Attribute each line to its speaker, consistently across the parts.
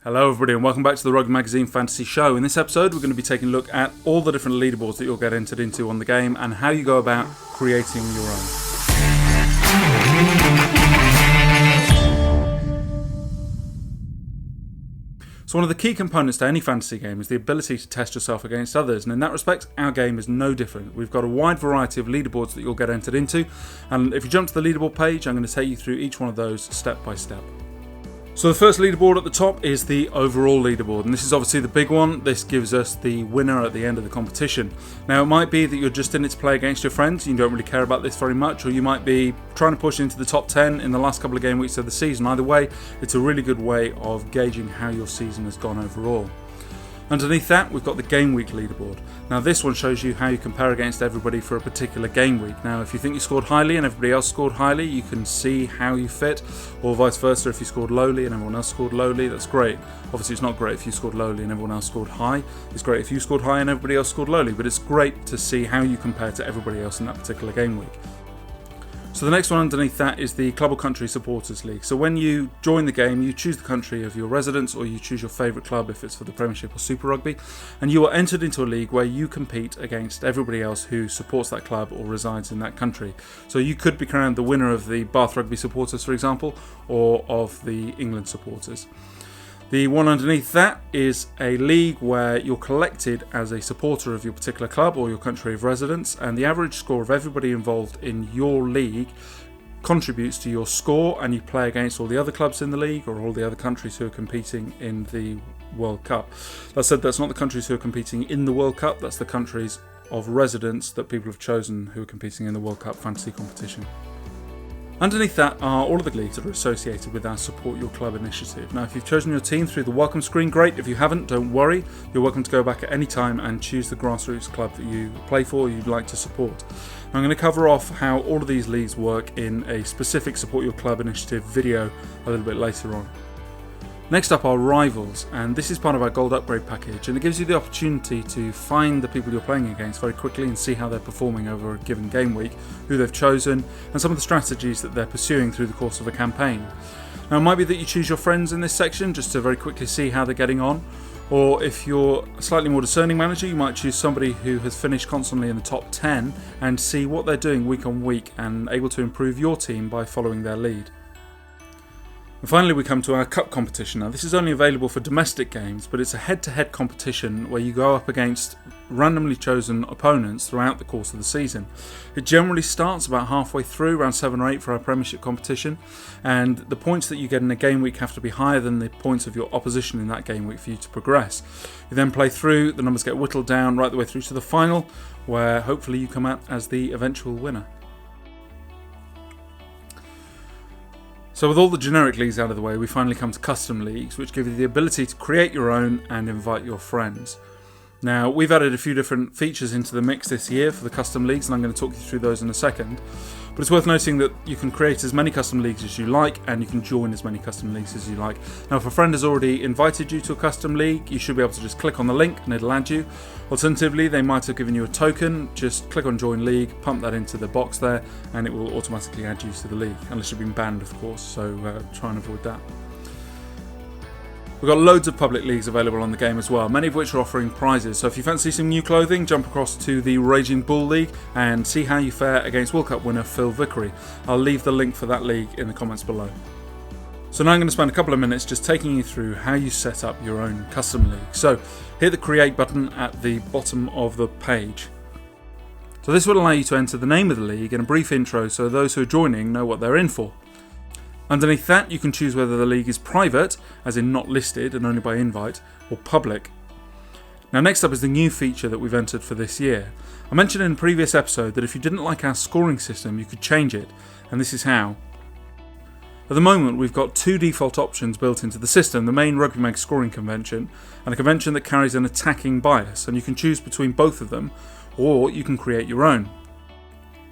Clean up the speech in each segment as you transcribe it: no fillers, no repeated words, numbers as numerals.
Speaker 1: Hello everybody and welcome back to the Rugby Magazine Fantasy Show. In this episode we're going to be taking a look at all the different leaderboards that you'll get entered into on the game and how you go about creating your own. So one of the key components to any fantasy game is the ability to test yourself against others, and in that respect our game is no different. We've got a wide variety of leaderboards that you'll get entered into, and if you jump to the leaderboard page I'm going to take you through each one of those step by step. So the first leaderboard at the top is the overall leaderboard, and this is obviously the big one. This gives us the winner at the end of the competition. Now it might be that you're just in it to play against your friends, you don't really care about this very much, or you might be trying to push into the top 10 in the last couple of game weeks of the season. Either way, it's a really good way of gauging how your season has gone overall. Underneath that, we've got the game week leaderboard. Now this one shows you how you compare against everybody for a particular game week. Now if you think you scored highly and everybody else scored highly, you can see how you fit, or vice versa. If you scored lowly and everyone else scored lowly, that's great. Obviously it's not great if you scored lowly and everyone else scored high. It's great if you scored high and everybody else scored lowly, but it's great to see how you compare to everybody else in that particular game week. So the next one underneath that is the Club or Country Supporters League. So when you join the game, you choose the country of your residence, or you choose your favourite club if it's for the Premiership or Super Rugby, and you are entered into a league where you compete against everybody else who supports that club or resides in that country. So you could be crowned the winner of the Bath Rugby Supporters, for example, or of the England Supporters. The one underneath that is a league where you're collected as a supporter of your particular club or your country of residence, and the average score of everybody involved in your league contributes to your score, and you play against all the other clubs in the league or all the other countries who are competing in the World Cup. That said, that's not the countries who are competing in the World Cup, that's the countries of residence that people have chosen who are competing in the World Cup fantasy competition. Underneath that are all of the leagues that are associated with our Support Your Club initiative. Now if you've chosen your team through the welcome screen, great. If you haven't, don't worry. You're welcome to go back at any time and choose the grassroots club that you play for or you'd like to support. I'm going to cover off how all of these leagues work in a specific Support Your Club initiative video a little bit later on. Next up are rivals, and this is part of our gold upgrade package, and it gives you the opportunity to find the people you're playing against very quickly and see how they're performing over a given game week, who they've chosen, and some of the strategies that they're pursuing through the course of a campaign. Now it might be that you choose your friends in this section just to very quickly see how they're getting on, or if you're a slightly more discerning manager, you might choose somebody who has finished constantly in the top 10 and see what they're doing week on week and able to improve your team by following their lead. And finally we come to our cup competition. Now this is only available for domestic games, but it's a head-to-head competition where you go up against randomly chosen opponents throughout the course of the season. It generally starts about halfway through, around 7 or 8 for our Premiership competition, and the points that you get in a game week have to be higher than the points of your opposition in that game week for you to progress. You then play through, the numbers get whittled down right the way through to the final, where hopefully you come out as the eventual winner. So with all the generic leagues out of the way, we finally come to custom leagues, which give you the ability to create your own and invite your friends. Now, we've added a few different features into the mix this year for the custom leagues, and I'm going to talk you through those in a second. But it's worth noting that you can create as many custom leagues as you like, and you can join as many custom leagues as you like. Now, if a friend has already invited you to a custom league, you should be able to just click on the link and it'll add you. Alternatively, they might have given you a token. Just click on Join League, pump that into the box there, and it will automatically add you to the league, unless you've been banned, of course, so try and avoid that. We've got loads of public leagues available on the game as well, many of which are offering prizes. So if you fancy some new clothing, jump across to the Raging Bull League and see how you fare against World Cup winner Phil Vickery. I'll leave the link for that league in the comments below. So now I'm going to spend a couple of minutes just taking you through how you set up your own custom league. So hit the Create button at the bottom of the page. So this will allow you to enter the name of the league and a brief intro so those who are joining know what they're in for. Underneath that, you can choose whether the league is private, as in not listed and only by invite, or public. Now next up is the new feature that we've entered for this year. I mentioned in a previous episode that if you didn't like our scoring system, you could change it, and this is how. At the moment, we've got 2 default options built into the system, the main Rugby Mag scoring convention, and a convention that carries an attacking bias, and you can choose between both of them, or you can create your own.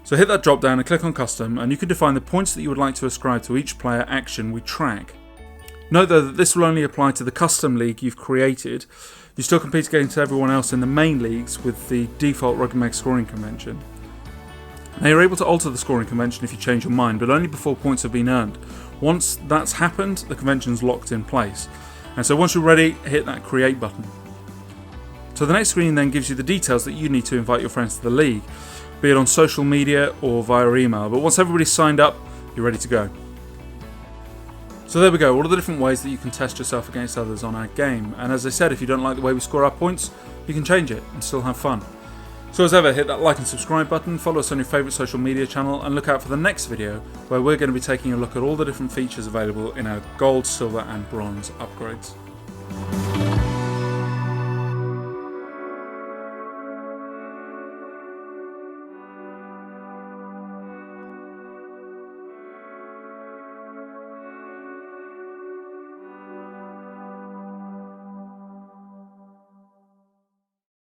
Speaker 1: So hit that drop down and click on Custom, and you can define the points that you would like to ascribe to each player action we track. Note though that this will only apply to the custom league you've created. You still compete against everyone else in the main leagues with the default Rugby Mag scoring convention. Now you're able to alter the scoring convention if you change your mind, but only before points have been earned. Once that's happened, the convention's locked in place. And so once you're ready, hit that create button. So the next screen then gives you the details that you need to invite your friends to the league, be it on social media or via email. But once everybody's signed up, you're ready to go. So there we go, all of the different ways that you can test yourself against others on our game. And as I said, if you don't like the way we score our points, you can change it and still have fun. So as ever, hit that like and subscribe button, follow us on your favourite social media channel, and look out for the next video where we're going to be taking a look at all the different features available in our gold, silver and bronze upgrades.